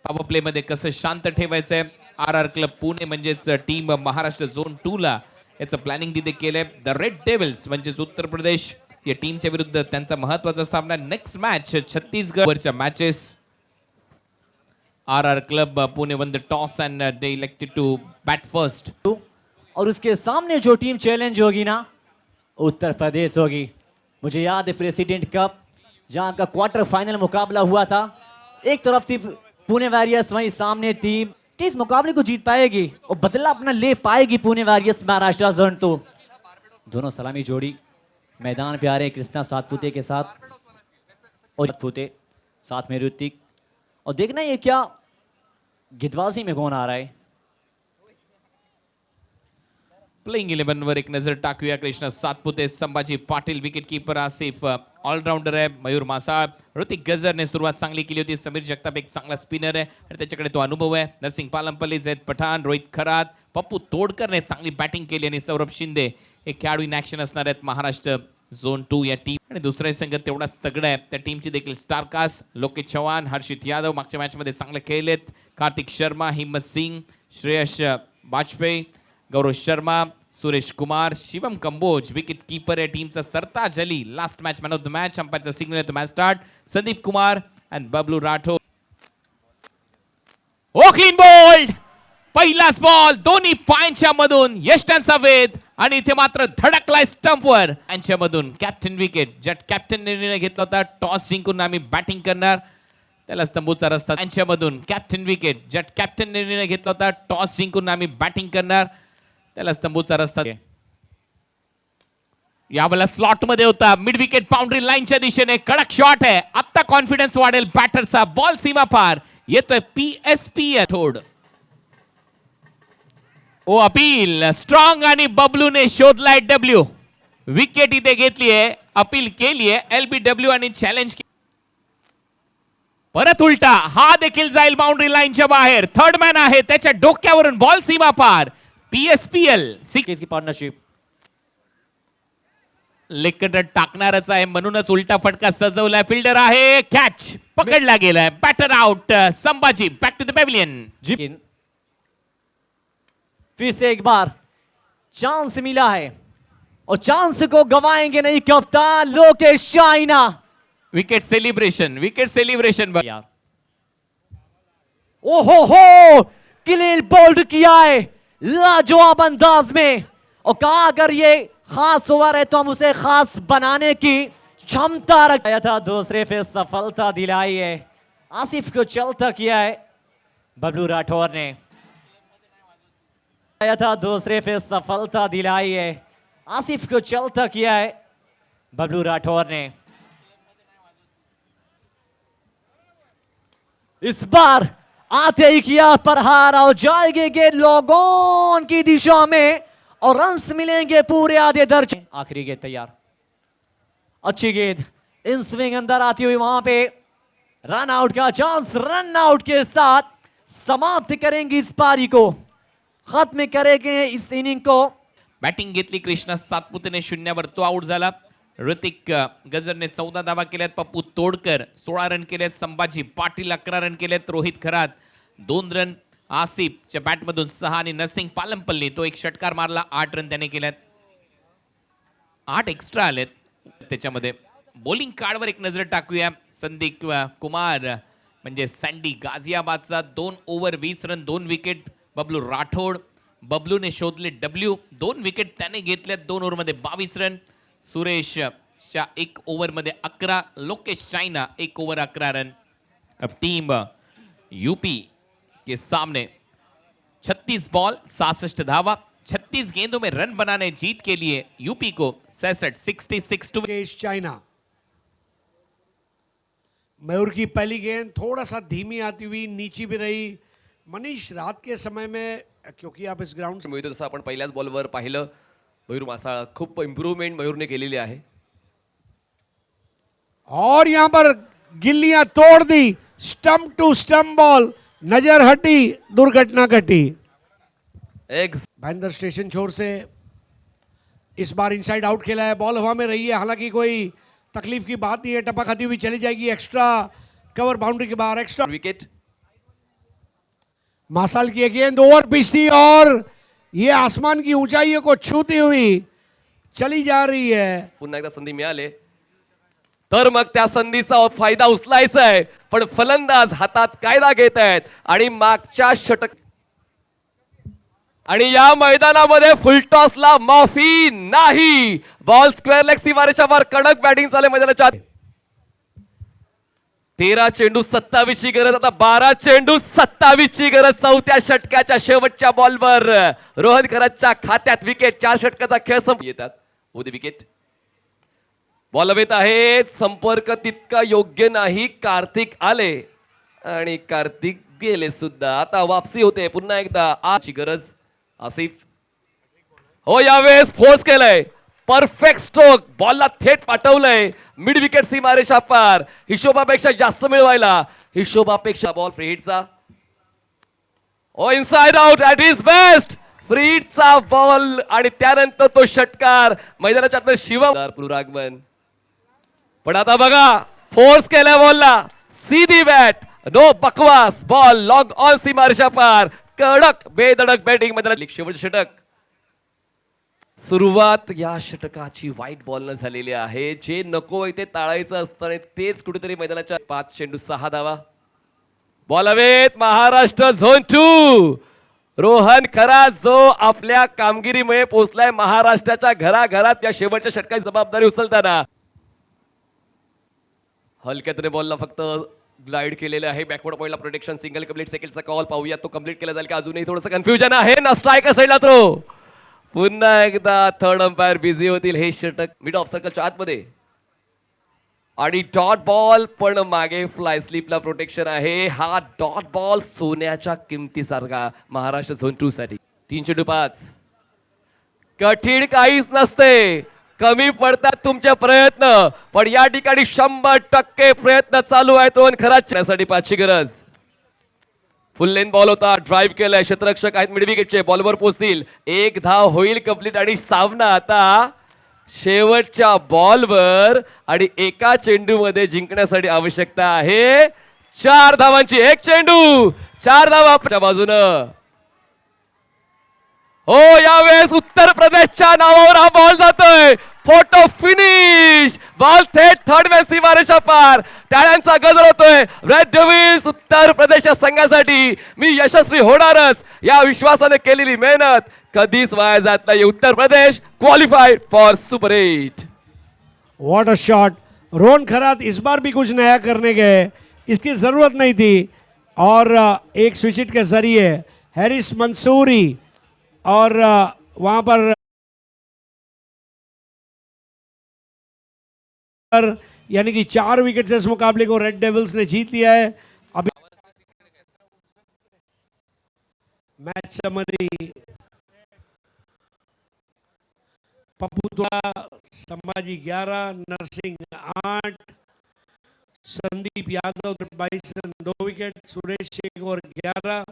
Power play मध्ये कसं शांत ठेवायचंय. आर क्लब पुणे म्हणजेच टीम महाराष्ट्र झोन 2 ला याचं प्लॅनिंग तिथे केलंय. द रेड डेव्हिल्स म्हणजेच उत्तर प्रदेश या टीमच्या विरुद्ध त्यांचा महत्वाचा सामना. नेक्स्ट मॅच छत्तीसगड वरच्या matches. R club Pune won the toss and they elected to bat first. और उसके सामने जो टीम चैलेंज होगी ना, उत्तर प्रदेश होगी. मुझे याद है प्रेसिडेंट कप जहां का क्वार्टर फाइनल मुकाबला हुआ था. एक तरफ थी पुणे वॉरियर्स, वहीं सामने टीम कि इस मुकाबले को जीत पाएगी और बदला अपना ले पाएगी पुणे वॉरियर्स महाराष्ट्र जोन 2. दोनों सलामी जोड़ी मैदान पे आ रहे कृष्णा सातपुते के साथ और सातपुते साथ में ऋतिक. और देखना ये क्या गिद्धबाजी में कौन आ रहा है. प्लेइंग 11 वर एक नजर टाकूया. Krishna Satpute, Sambhaji Patil wicket keeper, Asif all rounder आहे, मयूर मासाळ, ऋतिक गजरने सुरुवात चांगली केली होती. समीर जगताप एक चांगला स्पिनर आहे आणि त्याच्याकडे तो अनुभव आहे. नरसिंग पालमपल्ली, जैद पठाण, रोहित खरात, पप्पू तोडकरने चांगली बॅटिंग केली आणि सौरभ शिंदे हे खेळाडू इन ऍक्शन असणार आहेत महाराष्ट्र झोन 2 या टीम. आणि दुसरा संघ तेवढाच तगडा आहे. त्या टीमची देखील स्टार कास्ट लोकेश चव्हाण, हर्षित यादव मागच्या मॅच मध्ये चांगले खेळलेत. कार्तिक शर्मा, हिम्मत सिंग, श्रेयस वाजपेयी, गौरव शर्मा, सुरेश कुमार, शिवम कंबोज विकेट कीपर आहे टीमचा. Sartaj Ali last match man of the match. अंपायरचा सिग्नल आहे, match start. Sandeep Kumar and Bablu Rathod. Oh clean bowled. पहिलाच बॉल दोन्ही पायांच्या मधून यष्टांचा वेध आणि इथे मात्र धडकलाय स्टंपवर यांच्या मधून. कॅप्टन विकेट ज्या कॅप्टनने निर्णय घेतला होता टॉस जिंकून आम्ही बॅटिंग करणार त्याला स्तंभूचा रस्ता. यांच्या मधून कॅप्टन विकेट ज्या कॅप्टनने निर्णय घेतला होता टॉस जिंकून आम्ही बॅटिंग करणार त्याला स्तंभूचा रस्ता. यावेळेला स्लॉट मध्ये होता, मिड विकेट बाउंड्री लाईनच्या दिशेने कडक शॉट आहे. आता कॉन्फिडन्स वाढेल बॅटरचा. बॉल सीमा पार येतोय PSP थोड. ओ अपील स्ट्रॉंग आणि बबलूने शोधलाय डब्ल्यू. विकेट इथे घेतली आहे, अपील केली आहे LBW आणि चॅलेंज. परत उलटा, हा देखील जाईल बाउंड्री लाईनच्या बाहेर. थर्ड मॅन आहे, त्याच्या डोक्यावरून बॉल सीमा पार. PSPL की पार्टनरशिप लेकट टाकणारच आहे म्हणूनच उलटा फटका सजवलाय. फिल्डर आहे, कॅच पकडला गेलाय. Batter out. Sambhaji back to the pavilion. फिर से एक बार चांस मिला है और चांस को गवाएंगे नहीं कप्तान लोकेश चाइना. विकेट सेलिब्रेशन यार ओहो हो क्लीन बोल्ड किया है लाजवाब अंदाज में. और कहा अगर ये खास ओवर है तो हम उसे खास बनाने की क्षमता रखाया था. दूसरे पे सफलता दिलाई है. आसिफ को चलता किया है बबलू राठौर ने. आया था दूसरे पे सफलता दिलाई है. आसिफ को चलता किया है बबलू राठौर ने. इस बार आते ही किया प्रहार और जाएंगे गेंद लोगों की दिशा में और रन्स मिलेंगे पूरे आधे दर्जे. आखिरी गेंद तैयार, अच्छी गेंद इन स्विंग अंदर आती हुई. वहां पे रन आउट का चांस. रन आउट के साथ समाप्त करेंगे इस पारी को, खत्म करेंगे इस इनिंग को. बॅटिंग घेतली कृष्णा सातपुतेने, शून्यावर तो आउट झाला. ऋतिक गजरने 14 धावा केल्यात. पप्पू तोडकर 16 रन केलेत. संभाजी पाटील 11 रन केलेत. रोहित खरात 2 रन. आसिफच्या बॅटमधून 6 आणि नरसिंग पालमपल्ली तो एक षटकार मारला. 8 रन त्याने केल्यात. 8 एक्स्ट्रा आलेत त्याच्यामध्ये. बॉलिंग कार्डवर एक नजर टाकूया. संदीप कुमार म्हणजे सँडी गाझियाबादचा 2 over 20 run 2 wicket. Bablu Rathod, बबलूने शोधले डब्ल्यू. 2 विकेट त्याने घेतल्यात 2 ओव्हरमध्ये 22 रन. सुरेशच्या 1 ओव्हरमध्ये 11. लोकेश चाइना 1 ओव्हर 11 रन. अब टीम यूपी के सामने 36 बॉल 66 धावा, 36 गेंदों में रन बनाने जीत के लिए यूपी को 66 टू. चाइना. मयूर की पहली गेंद थोड़ा सा धीमी आती हुई नीची भी रही. मनीष, रात के समय में क्योंकि आप इस ग्राउंड मिळतो तसं आपण पहिल्याच बॉलवर पाहिलं मयूर मासाळ. खूप इम्प्रूव्हमेंट मयूरने केलेली आहे. और यहां पर गिल्लियां तोड़ दी. स्टंप टू स्टंप बॉल, नजर हटी, दुर्घटना घटी. भाईंदर स्टेशन छोर से इस बार इनसाइड आउट खेला है. बॉल हवा में रही है, हालांकि कोई तकलीफ की बात नहीं है. टपक खाती हुई चली जाएगी. एक्स्ट्रा कवर बाउंड्री के बाहर. एक्स्ट्रा विकेट मासाल की गेंद ओवर पिच थी और ये आसमान की ऊंचाइयों को छूती हुई चली जा रही है। पुन्हा एकदा संधी मिळाले तर मग त्या संधीचा फायदा उचलायचा आहे, पण फलंदाज हातात कायदा घेत आहेत आणि मागच्या षटक आणि या मैदानामध्ये फुलटॉसला माफी नाही. बॉल स्क्वेअर लेग सीमारेच्या वर कडक बॅटिंग चालू आहे मैदानाच्या आत. 13 चेंडू 27 ची गरज, आता 12 चेंडू 27 ची गरज. चौथ्या षटकाच्या शेवटच्या बॉलवर रोहन खरातच्या खात्यात विकेट. 4 षटकाचा खेळ येतात. उदी विकेट बॉल हवेत आहे, संपर्क तितका योग्य नाही. कार्तिक आले आणि कार्तिक गेले सुद्धा. आता वापसी होते पुन्हा एकदा. आजची गरज आसिफ. हो यावेळेस फोर्स केलंय, परफेक्ट स्ट्रोक, बॉलला थेट पाठवलंय मिड विकेट सीमारेषा पार. हिशोबापेक्षा जास्त मिळवायला, हिशोबापेक्षा बॉल फ्री हिटचा. Oh inside out at its best. Free हिटचा बॉल आणि त्यानंतर तो षटकार मैदानाच्या आतमध्ये शिवम पुनरागमन. पण आता बघा फोर्स केल्या बॉलला, सीधी बॅट, नो बकवास. बॉल लॉंग ऑन सीमारेषा पार. कडक बेधडक बॅटिंग मैदानात. शेवटचे षटक. सुरुवात या षटकाची वाईट बॉल न झालेली आहे. जे नको ते टाळायचं असतं आणि तेच कुठेतरी मैदानाच्या 5 चेंडू 6 धावा. बॉल हवेत. महाराष्ट्र झोन 2. रोहन खरा जो आपल्या कामगिरीमुळे पोहोचलाय महाराष्ट्राच्या घराघरात या शेवटच्या षटकाची जबाबदारी उचलताना. हलक्यातने बॉलला फक्त ग्लाइड केलेले आहे. बॅकवर्ड पॉइंटला प्रोटेक्शन. सिंगल कंप्लीट सेकंडचा कॉल पाहूया तो कंप्लीट केला जाईल का. अजूनही थोडंसं कन्फ्युजन आहे ना. स्ट्रायकर साईडला थ्रो. पुन्हा एकदा थर्ड अंपायर बिझी होतील. हे षटक मिड ऑफ सर्कलच्या आतमध्ये आणि डॉट बॉल, पण मागे फ्लाय स्लिपला प्रोटेक्शन आहे. हा डॉट बॉल सोन्याच्या किमतीसारखा महाराष्ट्र झोन 2 साठी. 3 चेंडू 5. कठीण काहीच नसते, कमी पडतात तुमचे प्रयत्न, पण या ठिकाणी 100% प्रयत्न चालू आहेत रोहन खरातसाठी. 5 ची गरज. फुल लेन बॉल होता, ड्राईव्ह केलाय. क्षेत्ररक्षक आहेत मिड विकेटचे, बॉलवर पोहोचतील. 1 धाव होईल कंप्लीट आणि सामना आता शेवटच्या बॉलवर आणि एका चेंडू मध्ये जिंकण्यासाठी आवश्यकता आहे 4 धावांची. 1 चेंडू 4 धावा बाजूनं. हो यावेळेस उत्तर प्रदेशच्या नावावर हा बॉल जातोय. Photo finish. बॉल थेट थर्ड मॅन सीमारेषा पार. टाळ्यांचा गजर होतोय. रेड डेव्हिल्स उत्तर प्रदेशच्या संघासाठी मी यशस्वी होणारच या विश्वासाने केलेली मेहनत कधीच वाया जात नाही. Uttar Pradesh qualified for super 8. What a shot. Rohan Kharat इस बार भी कुछ नया करने गए, इसकी जरूरत नहीं थी और एक स्विच हिट के जरिए हैरिस मंसूरी और वहां पर यानी कि 4 विकेट से इस मुकाबले को रेड डेविल्स ने जीत लिया है. अभी मैच समरी. पप्पूतला संभाजी 11, नरसिंह 8, संदीप यादव 22 2 विकेट, सुरेश शेख और 11.